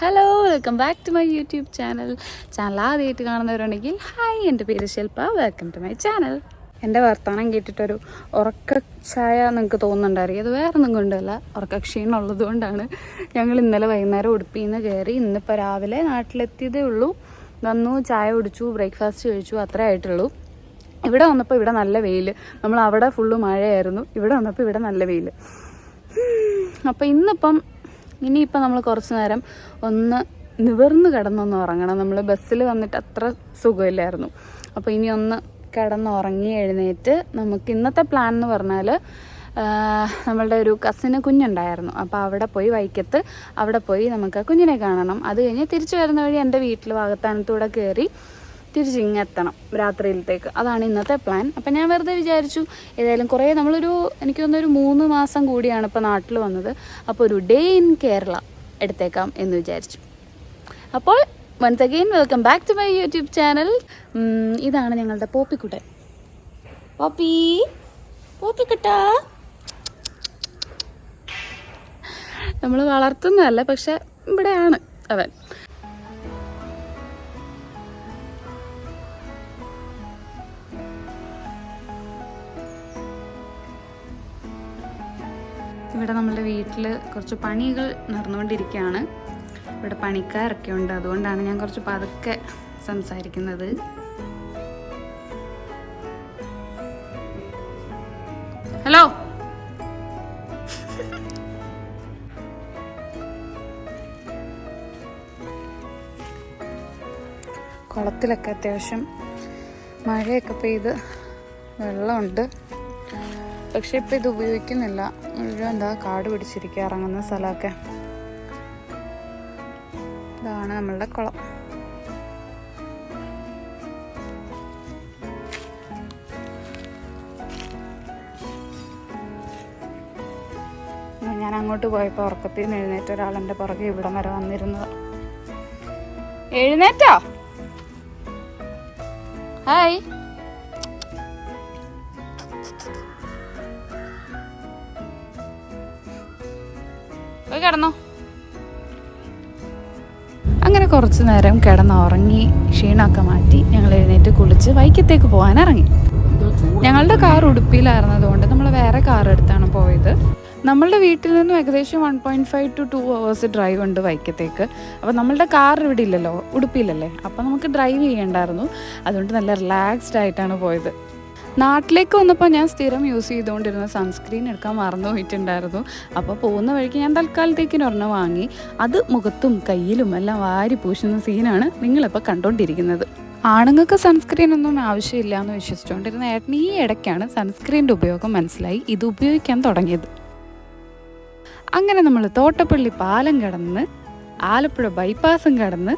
Hello, welcome back to my YouTube channel. ആദ്യമായിട്ട് കാണുന്നവരുണ്ടെങ്കിൽ hi, എൻ്റെ പേര് Shilpa. Welcome to my channel. എൻ്റെ വർത്തമാനം കേട്ടിട്ടൊരു ഉറക്കച്ചായ നിങ്ങൾക്ക് തോന്നുന്നുണ്ടായിരിക്കും. അത് വേറെ ഒന്നും കൊണ്ടല്ല, ഉറക്കക്ഷീണമുള്ളത് കൊണ്ടാണ്. ഞങ്ങൾ ഇന്നലെ വൈകുന്നേരം ഉടുപ്പിയിൽ നിന്ന് കയറി, ഇന്നിപ്പോൾ രാവിലെ നാട്ടിലെത്തിയതേ ഉള്ളൂ. വന്നു, ചായ കുടിച്ചു, ബ്രേക്ക്ഫാസ്റ്റ് കഴിച്ചു, അത്രേ ആയിട്ടുള്ളൂ. ഇവിടെ വന്നപ്പോൾ ഇവിടെ നല്ല വെയിൽ. നമ്മൾ അവിടെ ഫുള്ള് മഴയായിരുന്നു, ഇവിടെ വന്നപ്പോൾ ഇവിടെ നല്ല വെയിൽ. അപ്പോൾ ഇനിയിപ്പം നമ്മൾ കുറച്ച് നേരം ഒന്ന് നിവർന്ന് കിടന്നൊന്ന് ഉറങ്ങണം. നമ്മൾ ബസ്സിൽ വന്നിട്ട് അത്ര സുഖമില്ലായിരുന്നു. അപ്പോൾ ഇനി ഒന്ന് കിടന്നുറങ്ങി എഴുന്നേറ്റ് നമുക്ക് ഇന്നത്തെ പ്ലാൻ എന്ന് പറഞ്ഞാൽ, നമ്മളുടെ ഒരു കസിന് കുഞ്ഞുണ്ടായിരുന്നു. അപ്പോൾ അവിടെ പോയി വൈക്കത്ത് അവിടെ പോയി നമുക്ക് കുഞ്ഞിനെ കാണണം. അത് കഴിഞ്ഞ് തിരിച്ചു വരുന്ന വഴി എൻ്റെ വീട്ടിൽ വാകത്താനത്തൂടെ കയറി തിരിച്ചിങ്ങെത്തണം രാത്രിയിലത്തേക്ക്. അതാണ് ഇന്നത്തെ പ്ലാൻ. അപ്പം ഞാൻ വെറുതെ വിചാരിച്ചു, ഏതായാലും കുറേ എനിക്ക് തോന്നുന്നൊരു 3 മാസം കൂടിയാണ് ഇപ്പോൾ നാട്ടിൽ വന്നത്. അപ്പോൾ ഒരു ഡേ ഇൻ കേരള എടുത്തേക്കാം എന്ന് വിചാരിച്ചു. അപ്പോൾ once again welcome back to my YouTube channel. ഇതാണ് ഞങ്ങളുടെ പോപ്പിക്കുട്ടൻ. പോപ്പിക്കുട്ടാ, നമ്മൾ വളർത്തുന്നതല്ല, പക്ഷെ ഇവിടെയാണ് അവൻ. ഇവിടെ നമ്മുടെ വീട്ടിൽ കുറച്ച് പണികൾ നടന്നുകൊണ്ടിരിക്കുകയാണ്. ഇവിടെ പണിക്കാരൊക്കെ ഉണ്ട്, അതുകൊണ്ടാണ് ഞാൻ കുറച്ച് പതുക്കെ സംസാരിക്കുന്നത്. ഹലോ, കുളത്തിലൊക്കെ അത്യാവശ്യം മഴയൊക്കെ പെയ്ത് വെള്ളമുണ്ട്. പക്ഷെ ഇപ്പം ഇത് ഉപയോഗിക്കുന്നില്ല, മുഴുവൻ എന്താ കാട് പിടിച്ചിരിക്കുക ഇറങ്ങുന്ന സ്ഥലമൊക്കെ. ഇതാണ് നമ്മളുടെ കുളം. ഞാൻ അങ്ങോട്ട് പോയപ്പോൾ ഉറക്കത്തിൽ നിന്ന് എഴുന്നേറ്റ ഒരാളെൻ്റെ പുറകെ ഇവിടം വരെ വന്നിരുന്നത്. എഴുന്നേറ്റോ? ഹായ്. പോയി കിടന്നോ. അങ്ങനെ കുറച്ച് നേരം കിടന്നുറങ്ങി ക്ഷീണമൊക്കെ മാറ്റി ഞങ്ങൾ എഴുന്നേറ്റ് കുളിച്ച് വൈക്കത്തേക്ക് പോകാൻ ഇറങ്ങി. ഞങ്ങളുടെ കാർ ഉടുപ്പിയിലായിരുന്നതുകൊണ്ട് നമ്മൾ വേറെ കാർ എടുത്താണ് പോയത്. നമ്മളുടെ വീട്ടിൽ നിന്നും ഏകദേശം 1.5 to 2 hours ഡ്രൈവ് ഉണ്ട് വൈക്കത്തേക്ക്. അപ്പോൾ നമ്മളുടെ കാർ ഇവിടെ ഇല്ലല്ലോ, ഉടുപ്പിയിലല്ലേ, അപ്പോൾ നമുക്ക് ഡ്രൈവ് ചെയ്യണ്ടായിരുന്നു. അതുകൊണ്ട് നല്ല റിലാക്സ്ഡ് ആയിട്ടാണ് പോയത്. നാട്ടിലേക്ക് വന്നപ്പോൾ ഞാൻ സ്ഥിരം യൂസ് ചെയ്തുകൊണ്ടിരുന്ന സൺസ്ക്രീൻ എടുക്കാൻ മറന്നു പോയിട്ടുണ്ടായിരുന്നു. അപ്പോൾ പോകുന്ന വഴിക്ക് ഞാൻ തൽക്കാലത്തേക്കിന് ഒരെണ്ണം വാങ്ങി. അത് മുഖത്തും കയ്യിലും എല്ലാം വാരി പൂശുന്ന സീനാണ് നിങ്ങളിപ്പോൾ കണ്ടുകൊണ്ടിരിക്കുന്നത്. ആണുങ്ങൾക്ക് സൺസ്ക്രീൻ ഒന്നും ആവശ്യമില്ല എന്ന് വിശ്വസിച്ചുകൊണ്ടിരുന്ന ഏട്ടൻ ഈ ഇടയ്ക്കാണ് സൺസ്ക്രീൻ്റെ ഉപയോഗം മനസ്സിലായി ഇത് ഉപയോഗിക്കാൻ തുടങ്ങിയത്. അങ്ങനെ നമ്മൾ തോട്ടപ്പള്ളി പാലം കടന്ന് ആലപ്പുഴ ബൈപ്പാസും കടന്ന്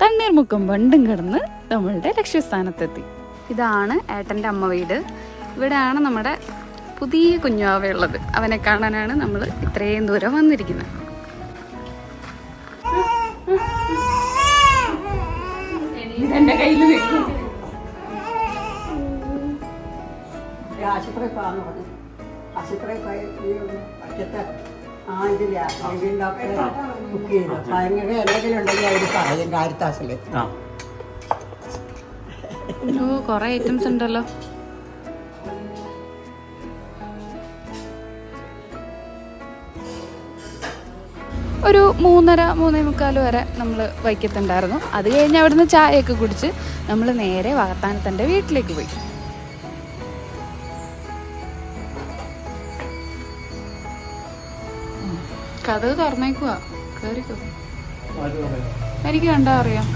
തണ്ണീർമുക്കം ബണ്ടും കടന്ന് നമ്മളുടെ ലക്ഷ്യസ്ഥാനത്തെത്തി. ഇതാണ് ഏട്ടൻ്റെ അമ്മ വീട്. ഇവിടെയാണ് നമ്മുടെ പുതിയ കുഞ്ഞാവയുള്ളത്. അവനെ കാണാനാണ് നമ്മൾ ഇത്രയും ദൂരം വന്നിരിക്കുന്നത്. എൻ്റെ കയ്യിൽ കൊറേ ഐറ്റംസ് ഉണ്ടല്ലോ. ഒരു 3:30-3:45 വരെ നമ്മൾ വൈക്കത്തുണ്ടായിരുന്നു. അത് കഴിഞ്ഞ് അവിടുന്ന് ചായയൊക്കെ കുടിച്ച് നമ്മൾ നേരെ വാകത്താനത്തൻ്റെ വീട്ടിലേക്ക് പോയി. കഥ തുറന്നേക്കുവാ, കേറിക്കോ. എനിക്ക് കണ്ടാ അറിയാം.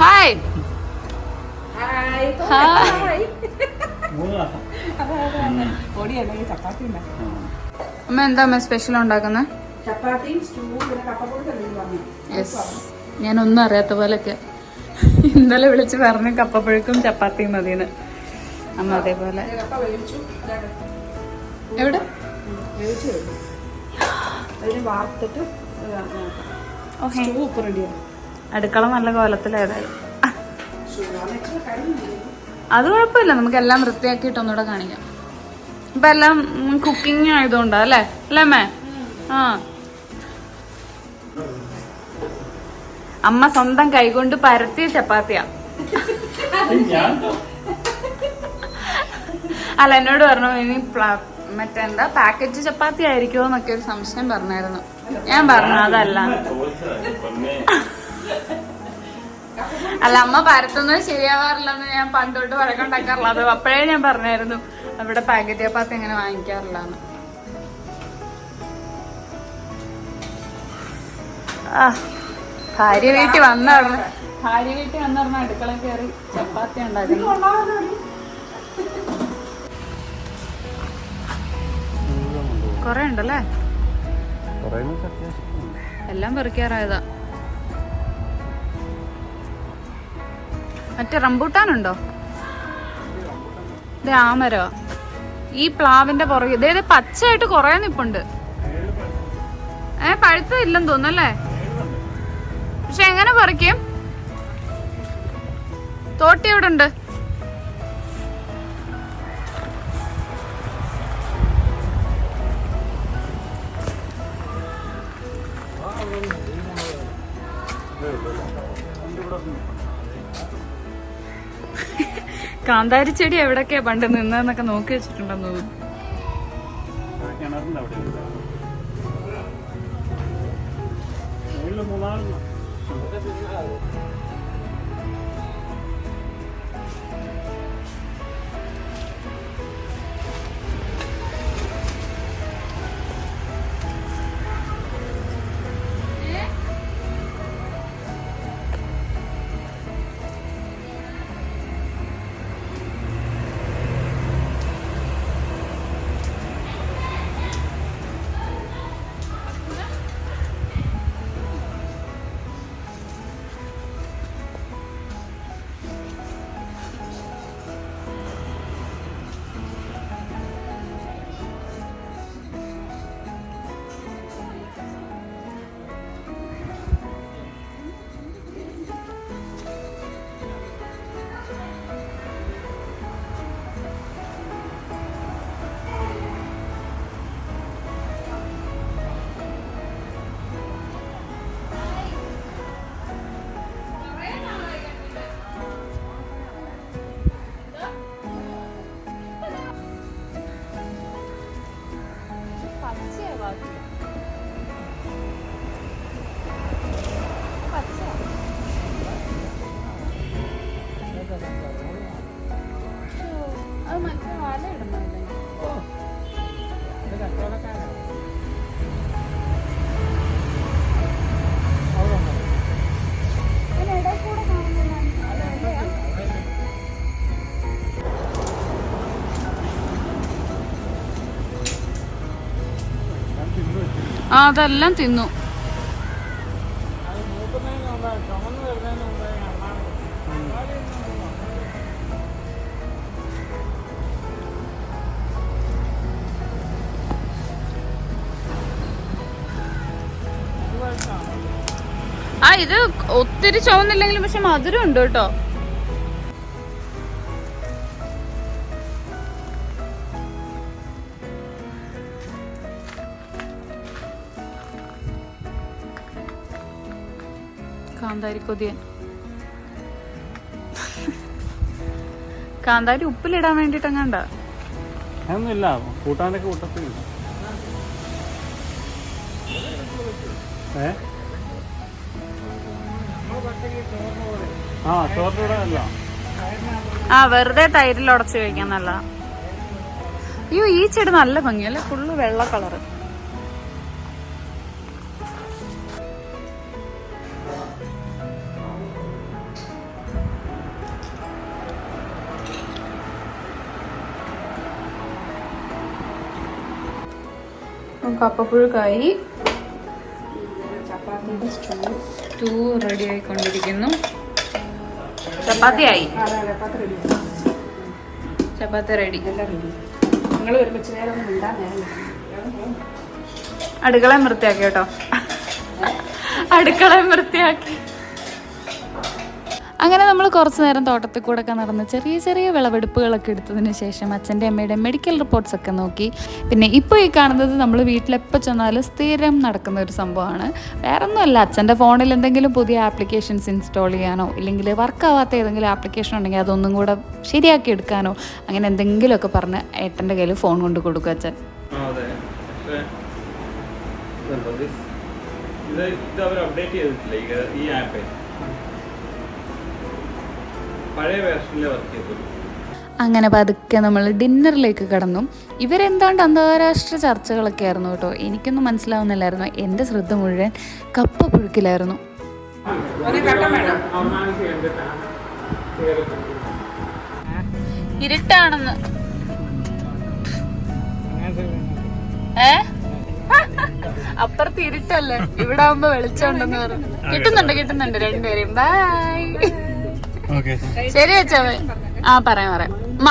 ഹായ്. അമ്മ എന്താ അമ്മ സ്പെഷ്യൽ ഉണ്ടാക്കുന്നത്? യെസ്, ഞാനൊന്നും അറിയാത്ത പോലൊക്കെ ഇന്നലെ വിളിച്ച് പറഞ്ഞു കപ്പപ്പുഴുക്കും ചപ്പാത്തിയും മതിയെന്ന്. അമ്മ അതേപോലെ. എവിടെ അടുക്കള നല്ല കോലത്തിലേതായാലും അത് കുഴപ്പമില്ല, നമുക്ക് എല്ലാം വൃത്തിയാക്കിയിട്ട് ഒന്നുകൂടെ കാണിക്കാം. ഇപ്പൊ എല്ലാം കുക്കിംഗ് ആയതുകൊണ്ടാ അല്ലേ അല്ലേ അമ്മേ? ആ അമ്മ സ്വന്തം കൈകൊണ്ട് പരത്തിയ ചപ്പാത്തിയാ. അല്ല എന്നോട് പറഞ്ഞു ഇനി മറ്റെന്താ പാക്കറ്റ് ചപ്പാത്തി ആയിരിക്കുമോ എന്നൊക്കെ ഒരു സംശയം പറഞ്ഞായിരുന്നു. ഞാൻ പറഞ്ഞു അതല്ല. അല്ല അമ്മ പരത്തുന്നത് ശരിയാവാറില്ലെന്ന് ഞാൻ പണ്ടോട്ട് വഴക്കുണ്ടാക്കാറില്ല. അത് അപ്പോഴേ ഞാൻ പറഞ്ഞായിരുന്നു അവിടെ പാക്കറ്റ് ചപ്പാത്തി എങ്ങനെ വാങ്ങിക്കാറില്ലെന്ന്. ഭാര്യ വീട്ടിൽ വന്ന അടുക്കള കയറി ചപ്പാത്തി ഉണ്ടാക്കുന്നു. കൊറേ ഉണ്ടല്ലേ? എല്ലാം പെറുക്കാറായതാ. മറ്റേ റംബൂട്ടാനുണ്ടോ? ഇത് ആമരോ? ഈ പ്ലാവിന്റെ പുറകെ ഇതേ പച്ചയായിട്ട് കൊറേ നിപ്പുണ്ട്. പഴുത്തില്ലെന്ന് തോന്നല്ലേ? പക്ഷെ എങ്ങനെ പറിക്കും? തോട്ടി എവിടെ ഉണ്ട്? കാന്താരി ചെടി എവിടൊക്കെയാ പണ്ട് നിന്നൊക്കെ നോക്കി വെച്ചിട്ടുണ്ടെന്ന് തോന്നുന്നു. അതെല്ലാം തിന്നു. ഇത് ഒത്തിരി ചുവന്നില്ലെങ്കിലും പക്ഷെ മധുരം ഉണ്ട് കേട്ടോ. കാന്താരി കൊതിയൻ. കാന്താരി ഉപ്പിലിടാൻ വേണ്ടിട്ട് അങ്ങണ്ട കൂട്ടാനൊക്കെ കൂട്ടത്തില്ല. വെറുതെ തൈരിൽ ഉടച്ച് കഴിക്കാൻ നല്ല. അയ്യോ ഈ ചെടി നല്ല ഭംഗിയല്ലേ, ഫുള്ള് വെള്ള കളറ്. കപ്പപ്പുഴുക്കായി. സ്റ്റൂ റെഡി ആയിക്കൊണ്ടിരിക്കുന്നു. ചപ്പാത്തിയായി. ചപ്പാത്തി റെഡി. അടുക്കളയും വൃത്തിയാക്കി കേട്ടോ, അടുക്കളയും വൃത്തിയാക്കി. അങ്ങനെ നമ്മൾ കുറച്ച് നേരം തോട്ടത്തിൽ കൂടെ ഒക്കെ നടന്ന് ചെറിയ ചെറിയ വിളവെടുപ്പുകളൊക്കെ എടുത്തതിന് ശേഷം അച്ഛൻ്റെ അമ്മയുടെ മെഡിക്കൽ റിപ്പോർട്ട്സ് ഒക്കെ നോക്കി. പിന്നെ ഇപ്പോൾ ഈ കാണുന്നത് നമ്മൾ വീട്ടിലെപ്പോൾ ചെന്നാലും സ്ഥിരം നടക്കുന്ന ഒരു സംഭവമാണ്. വേറൊന്നുമല്ല, അച്ഛൻ്റെ ഫോണിൽ എന്തെങ്കിലും പുതിയ ആപ്ലിക്കേഷൻസ് ഇൻസ്റ്റാൾ ചെയ്യാനോ ഇല്ലെങ്കിൽ വർക്കാവാത്ത ഏതെങ്കിലും ആപ്ലിക്കേഷൻ ഉണ്ടെങ്കിൽ അതൊന്നും കൂടെ ശരിയാക്കി എടുക്കാനോ അങ്ങനെ എന്തെങ്കിലുമൊക്കെ പറഞ്ഞ് ഏട്ടൻ്റെ കയ്യിൽ ഫോൺ കൊണ്ട് കൊടുക്കും അച്ഛൻ. അങ്ങനെ പതുക്കെ നമ്മൾ ഡിന്നറിലേക്ക് കടന്നു. ഇവരെന്താണ്ട് അന്താരാഷ്ട്ര ചർച്ചകളൊക്കെ ആയിരുന്നു കേട്ടോ. എനിക്കൊന്നും മനസ്സിലാവുന്നില്ലായിരുന്നു. എൻ്റെ ശ്രദ്ധ മുഴുവൻ കപ്പ പുഴുക്കിലായിരുന്നു. ഇരുട്ടാണെന്ന് അപ്പുറത്ത് ഇരുട്ടല്ലേ, ഇവിടെ ആവുമ്പോ വെളിച്ചമുണ്ടെന്ന് പറഞ്ഞു. കിട്ടുന്നുണ്ട് രണ്ടുപേരും. ബൈ. ശരി വെച്ചാ ആ പറയാം അമ്മ.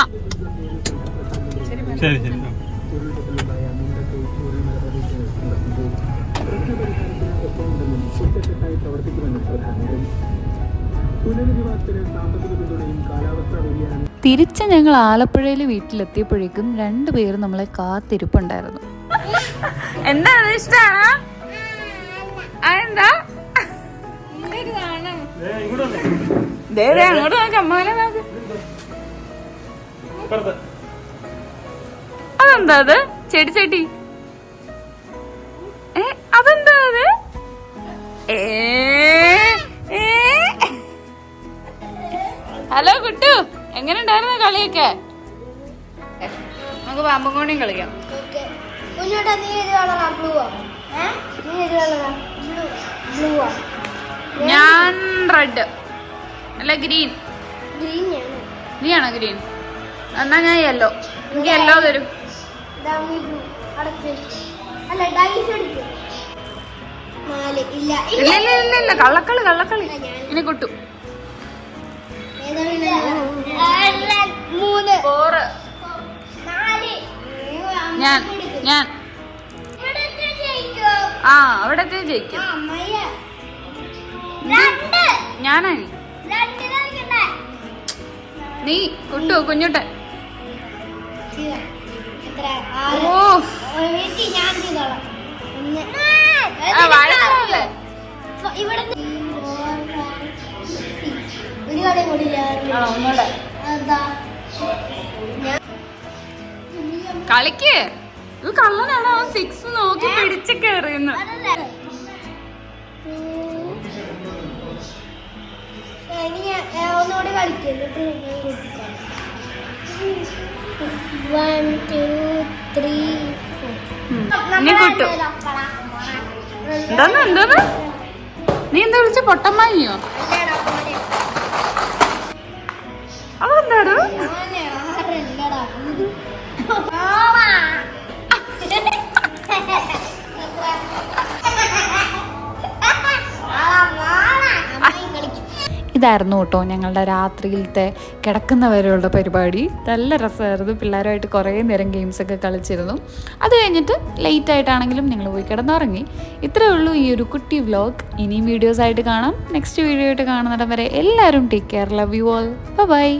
തിരിച്ച് ഞങ്ങൾ ആലപ്പുഴയിൽ വീട്ടിലെത്തിയപ്പോഴേക്കും രണ്ടുപേരും നമ്മളെ കാത്തിരിപ്പുണ്ടായിരുന്നു. എന്താ ഇഷ്ടാണോ? അതെന്താ അങ്ങോട്ട് നോക്ക്, അമ്മാനെ നോക്ക്. അതെന്താ അത്? ചെടി അതെന്താ അത്? ഹലോ കുട്ടു, എങ്ങനെ ഉണ്ടായിരുന്നു കളിയൊക്കെ? നമുക്ക് പാമ്പും കോണിയും കളിക്കാം. ഞാൻ റെഡ് അല്ല ഗ്രീൻ. നീയാണോ ഗ്രീൻ? എന്നാ ഞാൻ യെല്ലോ. എനിക്ക് യെല്ലോ തരും. ഇല്ല കള്ളക്കളി ഇനി കുട്ടു. ഞാൻ അവിടത്തെ ജയിക്കും. ഞാനാണ് നീ കുട്ടു കുഞ്ഞുട്ടൻ. കളിക്ക്. ഇത് കള്ളനാണോ? 6 നോക്കി പിടിച്ചൊക്കെ എറിയുന്നു. ഒന്നുകൂടി കളിക്കുന്നു. 1 2 3 എന്താന്ന് നീ എന്താ വിളിച്ച? പൊട്ടമ്മായിയോ? അതെന്താടോ? ഇതായിരുന്നു കേട്ടോ ഞങ്ങളുടെ രാത്രിയിലത്തെ കിടക്കുന്നവരെയുള്ള പരിപാടി. നല്ല രസമായിരുന്നു. പിള്ളേരുമായിട്ട് കുറേ നേരം ഗെയിംസൊക്കെ കളിച്ചിരുന്നു. അത് കഴിഞ്ഞിട്ട് ലേറ്റായിട്ടാണെങ്കിലും ഞങ്ങൾ പോയി കിടന്നുറങ്ങി. ഇത്രയേ ഉള്ളൂ ഈ ഒരു കുട്ടി വ്ലോഗ്. ഇനിയും വീഡിയോസായിട്ട് കാണാം. നെക്സ്റ്റ് വീഡിയോ ആയിട്ട് കാണുന്നിടം വരെ എല്ലാവരും take care. Love you all. By.